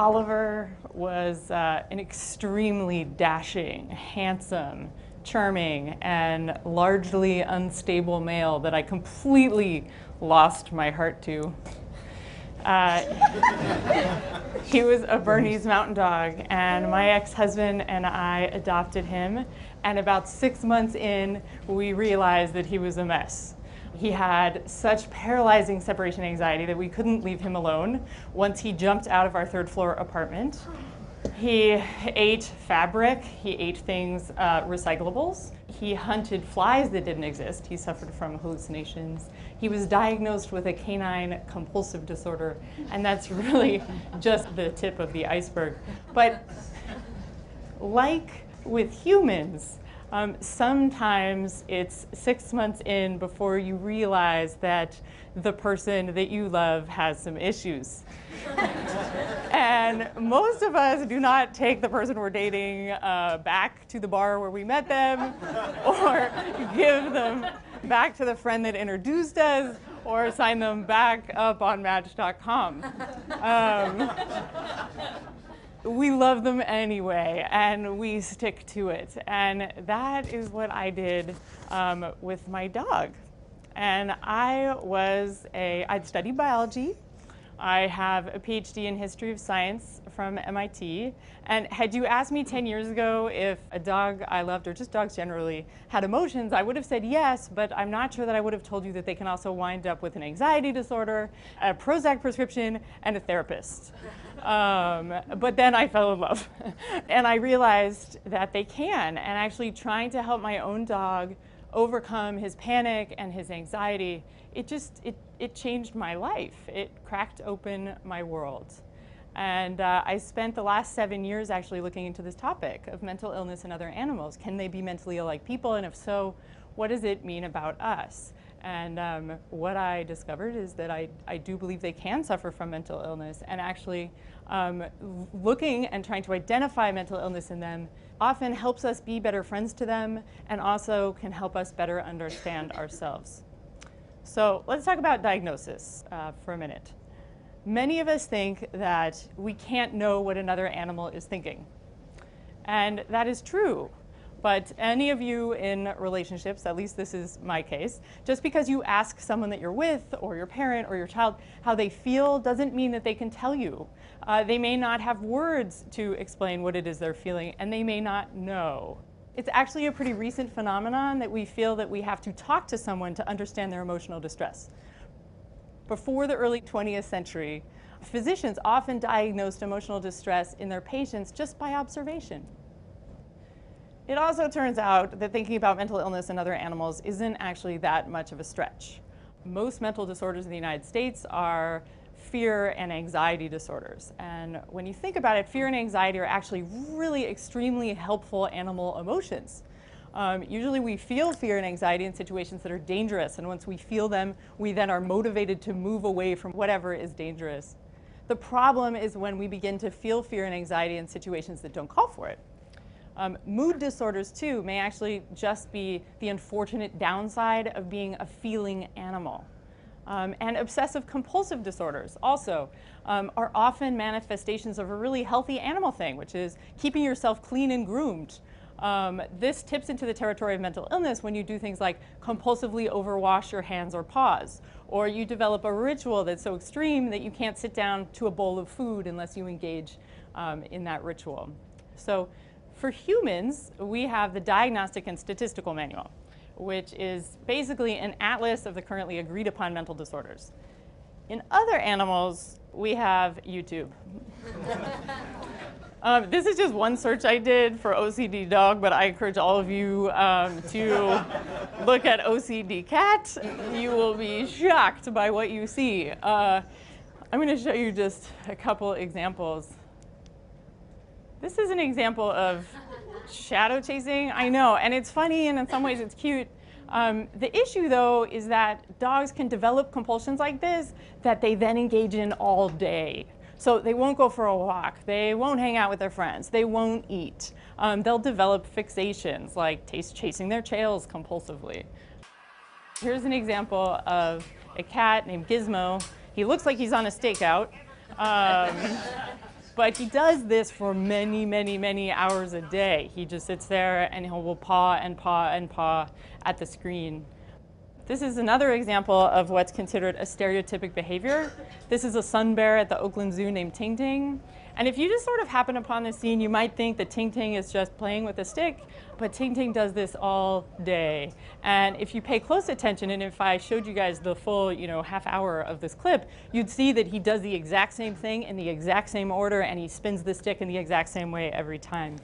Oliver was an extremely dashing, handsome, charming, and largely unstable male that I completely lost my heart to. He was a Bernese Mountain Dog, and my ex-husband and I adopted him. And about 6 months in, we realized that he was a mess. He had such paralyzing separation anxiety that we couldn't leave him alone once he jumped out of our third-floor apartment. He ate fabric, he ate things, recyclables. He hunted flies that didn't exist. He suffered from hallucinations. He was diagnosed with a canine compulsive disorder, and that's really just the tip of the iceberg. But like with humans, sometimes it's 6 months in before you realize that the person that you love has some issues. And most of us do not take the person we're dating back to the bar where we met them, or give them back to the friend that introduced us, or sign them back up on Match.com. We love them anyway, and we stick to it. And that is what I did with my dog. And I'd studied biology. I have a PhD in history of science from MIT. And had you asked me 10 years ago if a dog I loved, or just dogs generally, had emotions, I would have said yes, but I'm not sure that I would have told you that they can also wind up with an anxiety disorder, a Prozac prescription, and a therapist. But then I fell in love. And I realized that they can. And actually trying to help my own dog overcome his panic and his anxiety, it changed my life. It cracked open my world. And I spent the last 7 years actually looking into this topic of mental illness in other animals. Can they be mentally ill like people? And if so, what does it mean about us? And what I discovered is that I do believe they can suffer from mental illness, and actually looking and trying to identify mental illness in them often helps us be better friends to them, and also can help us better understand ourselves. So let's talk about diagnosis for a minute. Many of us think that we can't know what another animal is thinking. And that is true. But any of you in relationships, at least this is my case, just because you ask someone that you're with, or your parent, or your child, how they feel doesn't mean that they can tell you. They may not have words to explain what it is they're feeling, and they may not know. It's actually a pretty recent phenomenon that we feel that we have to talk to someone to understand their emotional distress. Before the early 20th century, physicians often diagnosed emotional distress in their patients just by observation. It also turns out that thinking about mental illness in other animals isn't actually that much of a stretch. Most mental disorders in the United States are fear and anxiety disorders. And when you think about it, fear and anxiety are actually really extremely helpful animal emotions. Usually we feel fear and anxiety in situations that are dangerous, and once we feel them, we then are motivated to move away from whatever is dangerous. The problem is when we begin to feel fear and anxiety in situations that don't call for it. Mood disorders, too, may actually just be the unfortunate downside of being a feeling animal. And obsessive compulsive disorders also are often manifestations of a really healthy animal thing, which is keeping yourself clean and groomed. This tips into the territory of mental illness when you do things like compulsively overwash your hands or paws, or you develop a ritual that's so extreme that you can't sit down to a bowl of food unless you engage in that ritual. So for humans, we have the Diagnostic and Statistical Manual, which is basically an atlas of the currently agreed upon mental disorders. In other animals, we have YouTube. This is just one search I did for OCD dog, but I encourage all of you to look at OCD cat. You will be shocked by what you see. I'm going to show you just a couple examples. This is an example of shadow chasing. I know, and it's funny, and in some ways it's cute. The issue, though, is that dogs can develop compulsions like this that they then engage in all day. So they won't go for a walk, they won't hang out with their friends, they won't eat. They'll develop fixations like chasing their tails compulsively. Here's an example of a cat named Gizmo. He looks like he's on a stakeout. But he does this for many, many, many hours a day. He just sits there and he will paw and paw and paw at the screen. This is another example of what's considered a stereotypic behavior. This is a sun bear at the Oakland Zoo named Ting Ting. And if you just sort of happen upon this scene, you might think that Ting Ting is just playing with a stick, but Ting Ting does this all day. And if you pay close attention, and if I showed you guys the full, half hour of this clip, you'd see that he does the exact same thing in the exact same order, and he spins the stick in the exact same way every time.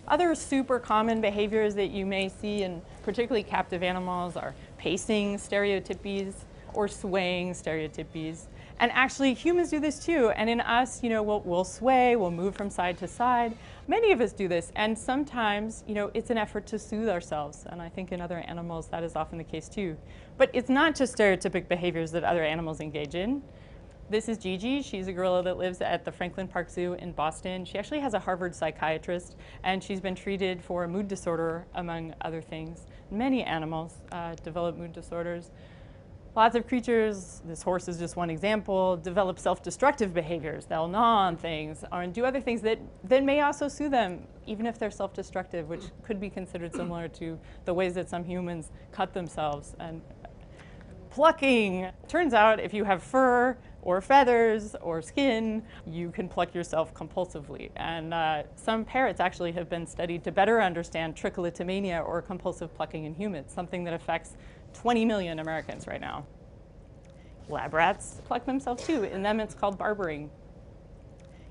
Other super common behaviors that you may see in particularly captive animals are pacing stereotypies or swaying stereotypies. And actually, humans do this too. And in us, we'll sway, we'll move from side to side. Many of us do this. And sometimes, it's an effort to soothe ourselves. And I think in other animals, that is often the case too. But it's not just stereotypic behaviors that other animals engage in. This is Gigi. She's a gorilla that lives at the Franklin Park Zoo in Boston. She actually has a Harvard psychiatrist, and she's been treated for a mood disorder, among other things. Many animals develop mood disorders. Lots of creatures, this horse is just one example, develop self-destructive behaviors. They'll gnaw on things or do other things that may also soothe them, even if they're self-destructive, which could be considered similar to the ways that some humans cut themselves. And plucking. Turns out if you have fur or feathers or skin, you can pluck yourself compulsively. And some parrots actually have been studied to better understand trichotillomania or compulsive plucking in humans, something that affects 20 million Americans right now. Lab rats pluck themselves too. In them, it's called barbering.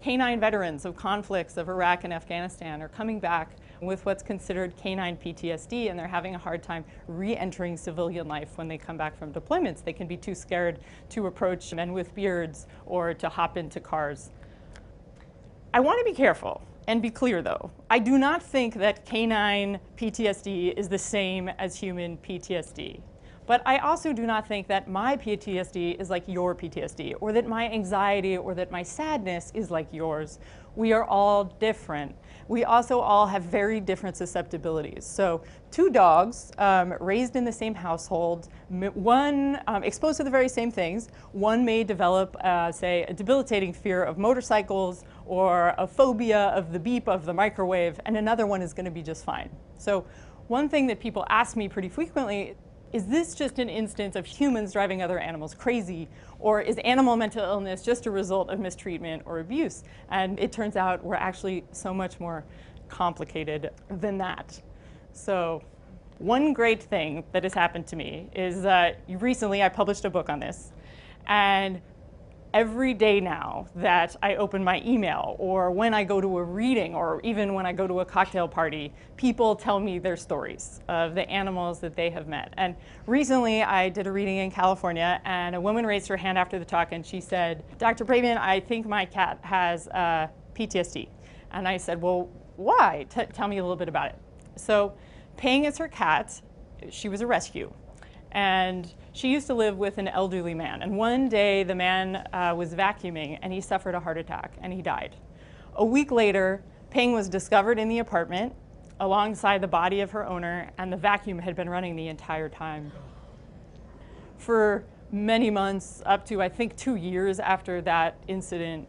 Canine veterans of conflicts of Iraq and Afghanistan are coming back with what's considered canine PTSD, and they're having a hard time re-entering civilian life when they come back from deployments. They can be too scared to approach men with beards or to hop into cars. I want to be careful and be clear, though. I do not think that canine PTSD is the same as human PTSD. But I also do not think that my PTSD is like your PTSD, or that my anxiety or that my sadness is like yours. We are all different. We also all have very different susceptibilities. So two dogs raised in the same household, one exposed to the very same things, one may develop, say, a debilitating fear of motorcycles or a phobia of the beep of the microwave, and another one is going to be just fine. So one thing that people ask me pretty frequently, is this just an instance of humans driving other animals crazy, or is animal mental illness just a result of mistreatment or abuse? And it turns out we're actually so much more complicated than that. So one great thing that has happened to me is recently I published a book on this, and every day now that I open my email, or when I go to a reading, or even when I go to a cocktail party, people tell me their stories of the animals that they have met. And recently I did a reading in California, and a woman raised her hand after the talk and she said, "Dr. Braitman, I think my cat has PTSD." And I said, "Well, why? Tell me a little bit about it." So Ping is her cat. She was a rescue. And she used to live with an elderly man. And one day the man was vacuuming and he suffered a heart attack and he died. A week later, Ping was discovered in the apartment alongside the body of her owner, and the vacuum had been running the entire time. For many months, up to I think 2 years after that incident,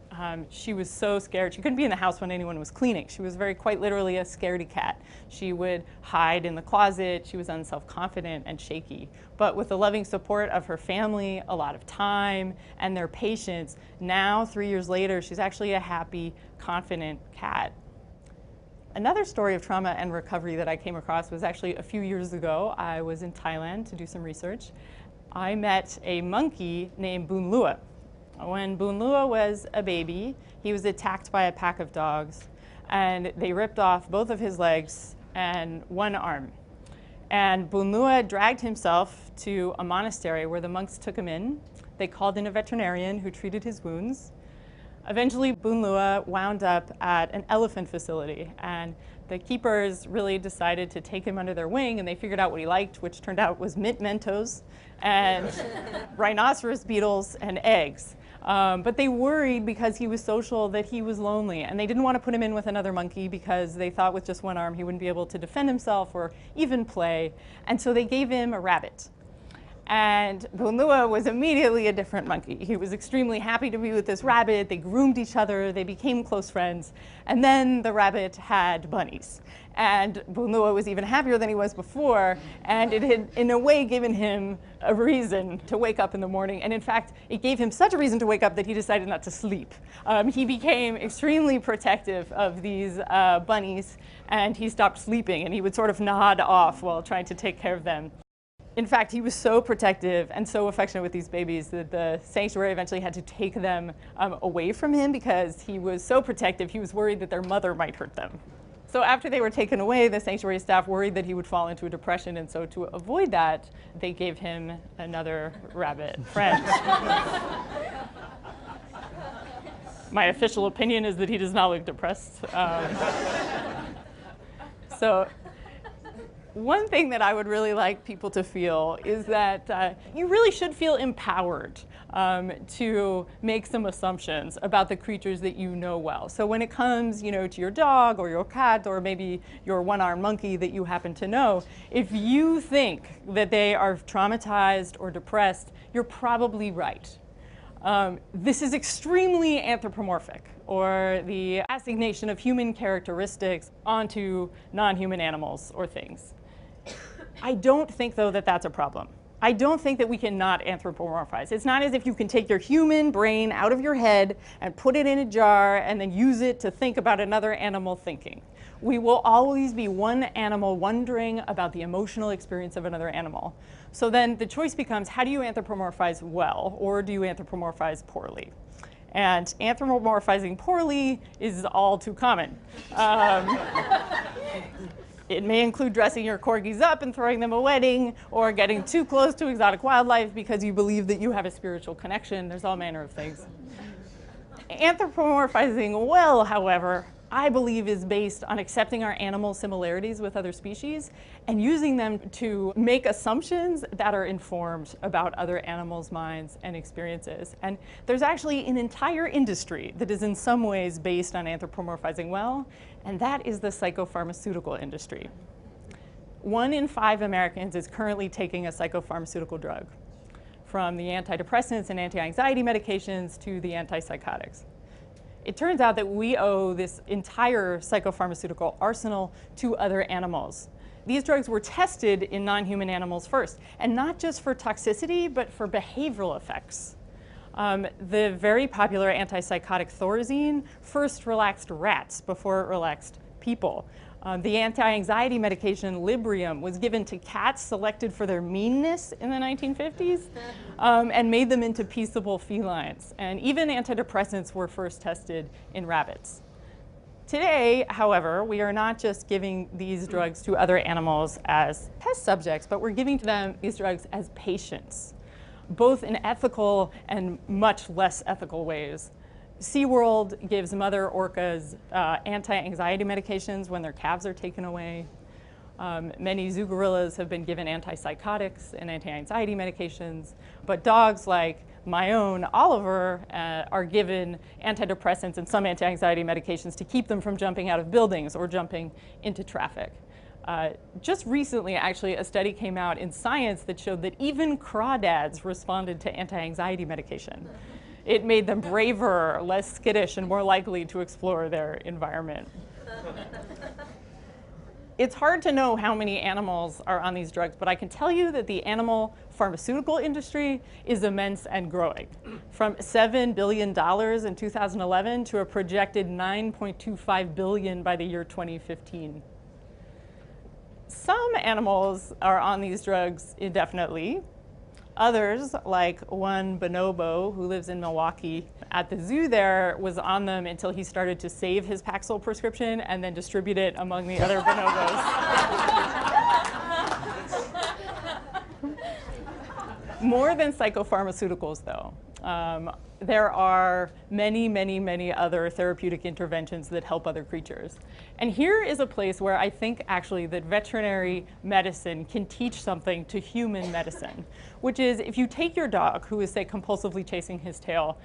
she was so scared. She couldn't be in the house when anyone was cleaning. She was quite literally a scaredy cat. She would hide in the closet. She was unself-confident and shaky. But with the loving support of her family, a lot of time, and their patience, now 3 years later, she's actually a happy, confident cat. Another story of trauma and recovery that I came across was actually a few years ago. I was in Thailand to do some research. I met a monkey named Boon Lua. When Boon Lua was a baby, he was attacked by a pack of dogs, and they ripped off both of his legs and one arm. And Boon Lua dragged himself to a monastery where the monks took him in. They called in a veterinarian who treated his wounds. Eventually, Boon Lua wound up at an elephant facility, and the keepers really decided to take him under their wing, and they figured out what he liked, which turned out was mint Mentos and rhinoceros beetles and eggs. But they worried because he was social that he was lonely, and they didn't want to put him in with another monkey because they thought with just one arm he wouldn't be able to defend himself or even play, and so they gave him a rabbit. And Bunua was immediately a different monkey. He was extremely happy to be with this rabbit. They groomed each other. They became close friends. And then the rabbit had bunnies. And Bunua was even happier than he was before. And it had, in a way, given him a reason to wake up in the morning. And in fact, it gave him such a reason to wake up that he decided not to sleep. He became extremely protective of these bunnies. And he stopped sleeping. And he would sort of nod off while trying to take care of them. In fact, he was so protective and so affectionate with these babies that the sanctuary eventually had to take them away from him because he was so protective. He was worried that their mother might hurt them. So after they were taken away, the sanctuary staff worried that he would fall into a depression, and so to avoid that, they gave him another rabbit friend. My official opinion is that he does not look depressed. So one thing that I would really like people to feel is that you really should feel empowered to make some assumptions about the creatures that you know well. So when it comes, to your dog or your cat or maybe your one-armed monkey that you happen to know, if you think that they are traumatized or depressed, you're probably right. This is extremely anthropomorphic, or the assignation of human characteristics onto non-human animals or things. I don't think, though, that that's a problem. I don't think that we cannot anthropomorphize. It's not as if you can take your human brain out of your head and put it in a jar and then use it to think about another animal thinking. We will always be one animal wondering about the emotional experience of another animal. So then the choice becomes, how do you anthropomorphize well, or do you anthropomorphize poorly? And anthropomorphizing poorly is all too common. It may include dressing your corgis up and throwing them a wedding, or getting too close to exotic wildlife because you believe that you have a spiritual connection. There's all manner of things. Anthropomorphizing well, however, I believe is based on accepting our animal similarities with other species and using them to make assumptions that are informed about other animals' minds and experiences. And there's actually an entire industry that is in some ways based on anthropomorphizing well, and that is the psychopharmaceutical industry. 1 in 5 Americans is currently taking a psychopharmaceutical drug, from the antidepressants and anti-anxiety medications to the antipsychotics. It turns out that we owe this entire psychopharmaceutical arsenal to other animals. These drugs were tested in non-human animals first, and not just for toxicity, but for behavioral effects. The very popular antipsychotic Thorazine first relaxed rats before it relaxed people. The anti-anxiety medication Librium was given to cats selected for their meanness in the 1950s and made them into peaceable felines. And even antidepressants were first tested in rabbits. Today, however, we are not just giving these drugs to other animals as test subjects, but we're giving them these drugs as patients, both in ethical and much less ethical ways. SeaWorld gives mother orcas anti-anxiety medications when their calves are taken away. Many zoo gorillas have been given antipsychotics and anti-anxiety medications, but dogs like my own Oliver are given antidepressants and some anti-anxiety medications to keep them from jumping out of buildings or jumping into traffic. Just recently, actually, a study came out in Science that showed that even crawdads responded to anti-anxiety medication. It made them braver, less skittish, and more likely to explore their environment. It's hard to know how many animals are on these drugs, but I can tell you that the animal pharmaceutical industry is immense and growing, from $7 billion in 2011 to a projected $9.25 billion by the year 2015. Some animals are on these drugs indefinitely. Others, like one bonobo who lives in Milwaukee at the zoo there, was on them until he started to save his Paxil prescription and then distribute it among the other bonobos. More than psychopharmaceuticals, though. There are many, many, many other therapeutic interventions that help other creatures. And here is a place where I think actually that veterinary medicine can teach something to human medicine, which is if you take your dog, who is, say, compulsively chasing his tail,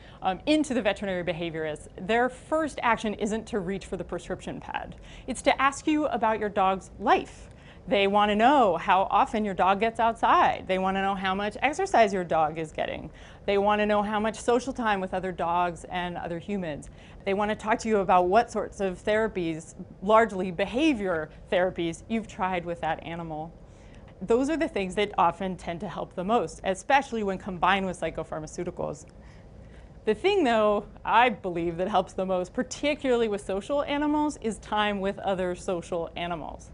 into the veterinary behaviorist, their first action isn't to reach for the prescription pad. It's to ask you about your dog's life, They want to know how often your dog gets outside. They want to know how much exercise your dog is getting. They want to know how much social time with other dogs and other humans. They want to talk to you about what sorts of therapies, largely behavior therapies, you've tried with that animal. Those are the things that often tend to help the most, especially when combined with psychopharmaceuticals. The thing, though, I believe that helps the most, particularly with social animals, is time with other social animals.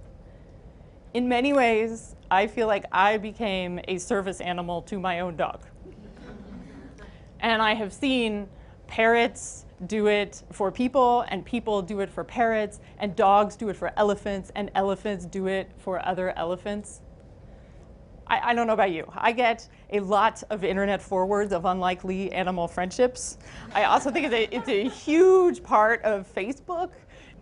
In many ways, I feel like I became a service animal to my own dog. And I have seen parrots do it for people, and people do it for parrots, and dogs do it for elephants, and elephants do it for other elephants. I don't know about you. I get a lot of internet forwards of unlikely animal friendships. I also think it's a huge part of Facebook.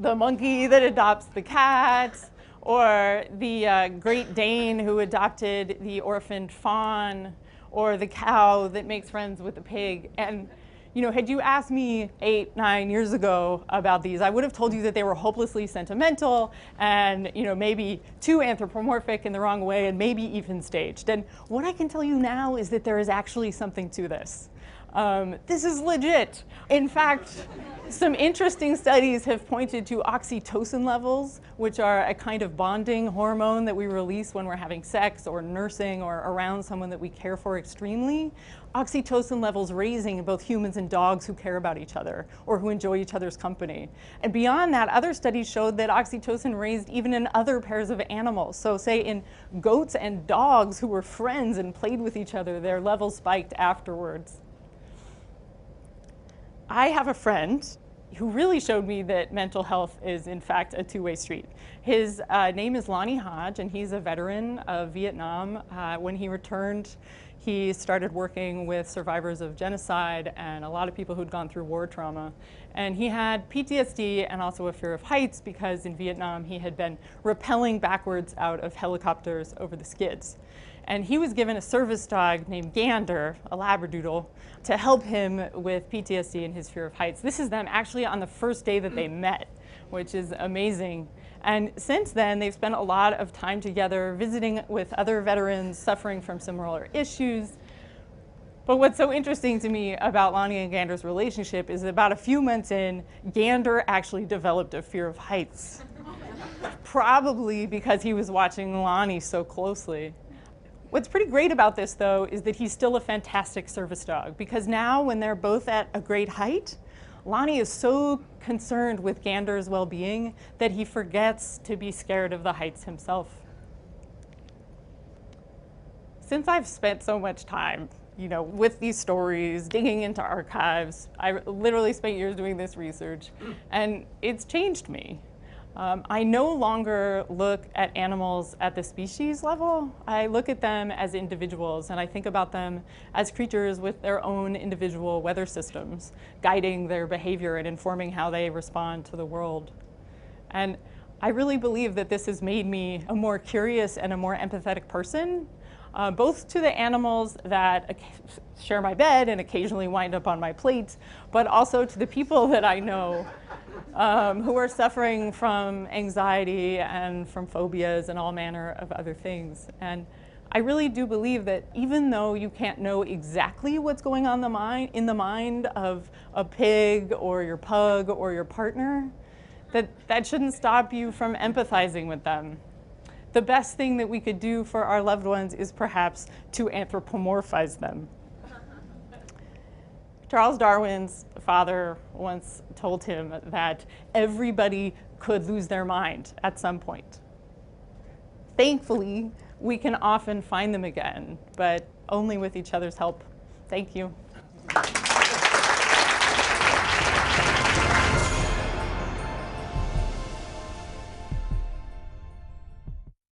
The monkey that adopts the cat, or the Great Dane who adopted the orphaned fawn, or the cow that makes friends with the pig. And had you asked me 8, 9 years ago about these, I would have told you that they were hopelessly sentimental and maybe too anthropomorphic in the wrong way, and maybe even staged. And what I can tell you now is that there is actually something to this. This is legit. In fact, some interesting studies have pointed to oxytocin levels, which are a kind of bonding hormone that we release when we're having sex or nursing or around someone that we care for extremely. Oxytocin levels raising in both humans and dogs who care about each other or who enjoy each other's company. And beyond that, other studies showed that oxytocin raised even in other pairs of animals. So say in goats and dogs who were friends and played with each other, their levels spiked afterwards. I have a friend who really showed me that mental health is, in fact, a two-way street. His name is Lonnie Hodge, and he's a veteran of Vietnam. When he returned, he started working with survivors of genocide and a lot of people who'd gone through war trauma. And he had PTSD and also a fear of heights because in Vietnam he had been rappelling backwards out of helicopters over the skids. And he was given a service dog named Gander, a Labradoodle, to help him with PTSD and his fear of heights. This is them actually on the first day that they met, which is amazing. And since then, they've spent a lot of time together visiting with other veterans suffering from similar issues. But what's so interesting to me about Lonnie and Gander's relationship is that about a few months in, Gander actually developed a fear of heights. Probably because he was watching Lonnie so closely. What's pretty great about this, though, is that he's still a fantastic service dog, because now when they're both at a great height, Lonnie is so concerned with Gander's well-being that he forgets to be scared of the heights himself. Since I've spent so much time, with these stories, digging into archives, I literally spent years doing this research, and it's changed me. I no longer look at animals at the species level. I look at them as individuals, and I think about them as creatures with their own individual weather systems, guiding their behavior and informing how they respond to the world. And I really believe that this has made me a more curious and a more empathetic person, both to the animals that share my bed and occasionally wind up on my plate, but also to the people that I know who are suffering from anxiety and from phobias and all manner of other things. And I really do believe that even though you can't know exactly what's going on in the mind of a pig or your pug or your partner, that shouldn't stop you from empathizing with them. The best thing that we could do for our loved ones is perhaps to anthropomorphize them. Charles Darwin's father once told him that everybody could lose their mind at some point. Thankfully, we can often find them again, but only with each other's help. Thank you.